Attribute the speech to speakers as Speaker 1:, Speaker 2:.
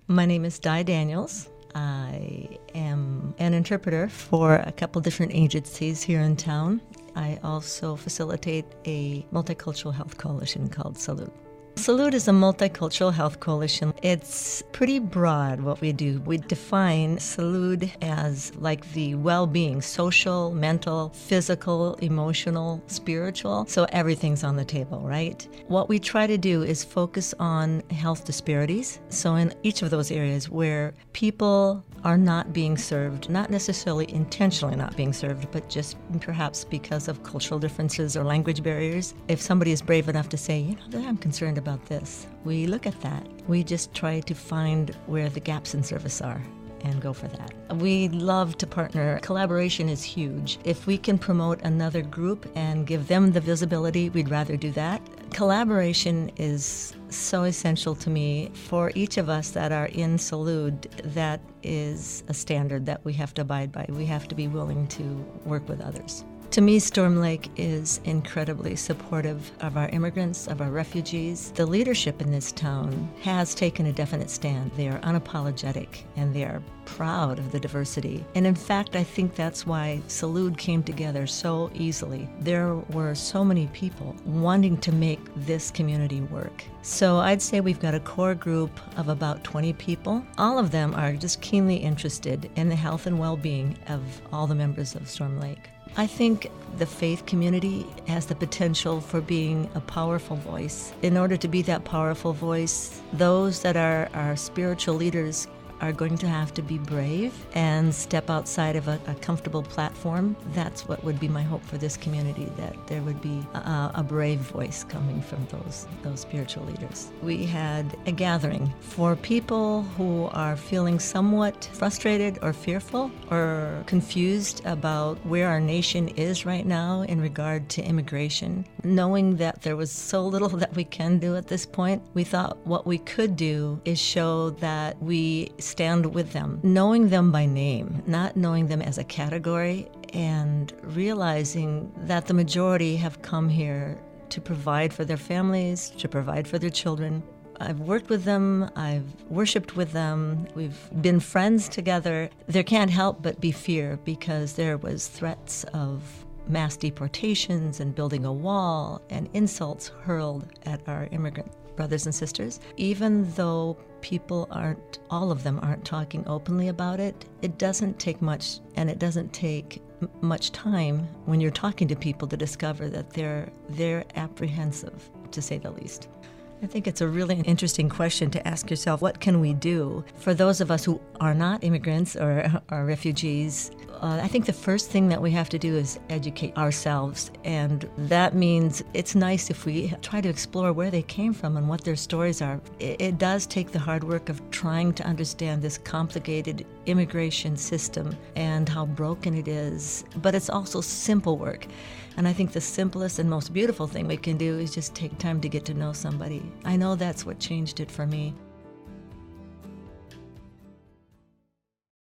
Speaker 1: My name is Di Daniels. I am an interpreter for a couple different agencies here in town. I also facilitate a multicultural health coalition called Salud. Salud is a multicultural health coalition. It's pretty broad what we do. We define Salud as like the well-being, social, mental, physical, emotional, spiritual. So everything's on the table, right? What we try to do is focus on health disparities. So in each of those areas where people are not being served, not necessarily intentionally not being served, but just perhaps because of cultural differences or language barriers. If somebody is brave enough to say, I'm concerned about this, we look at that. We just try to find where the gaps in service are and go for that. We love to partner. Collaboration is huge. If we can promote another group and give them the visibility, we'd rather do that. Collaboration is so essential to me. For each of us that are in Salud, that is a standard that we have to abide by. We have to be willing to work with others. To me, Storm Lake is incredibly supportive of our immigrants, of our refugees. The leadership in this town has taken a definite stand. They are unapologetic and they are proud of the diversity. And in fact, I think that's why Salud came together so easily. There were so many people wanting to make this community work. So I'd say we've got a core group of about 20 people. All of them are just keenly interested in the health and well-being of all the members of Storm Lake. I think the faith community has the potential for being a powerful voice. In order to be that powerful voice, those that are our spiritual leaders are going to have to be brave and step outside of a comfortable platform. That's what would be my hope for this community, that there would be a brave voice coming from those spiritual leaders. We had a gathering for people who are feeling somewhat frustrated or fearful or confused about where our nation is right now in regard to immigration. Knowing that there was so little that we can do at this point, we thought what we could do is show that we stand with them, knowing them by name, not knowing them as a category, and realizing that the majority have come here to provide for their families, to provide for their children. I've worked with them, I've worshiped with them, we've been friends together. There can't help but be fear because there was threats of mass deportations and building a wall and insults hurled at our immigrant brothers and sisters. Even though all of them aren't talking openly about it, it doesn't take much, and it doesn't take much time when you're talking to people to discover that they're apprehensive, to say the least. I think it's a really interesting question to ask yourself, what can we do? For those of us who are not immigrants or are refugees, I think the first thing that we have to do is educate ourselves. And that means it's nice if we try to explore where they came from and what their stories are. It does take the hard work of trying to understand this complicated immigration system and how broken it is. But it's also simple work. And I think the simplest and most beautiful thing we can do is just take time to get to know somebody. I know that's what changed it for me.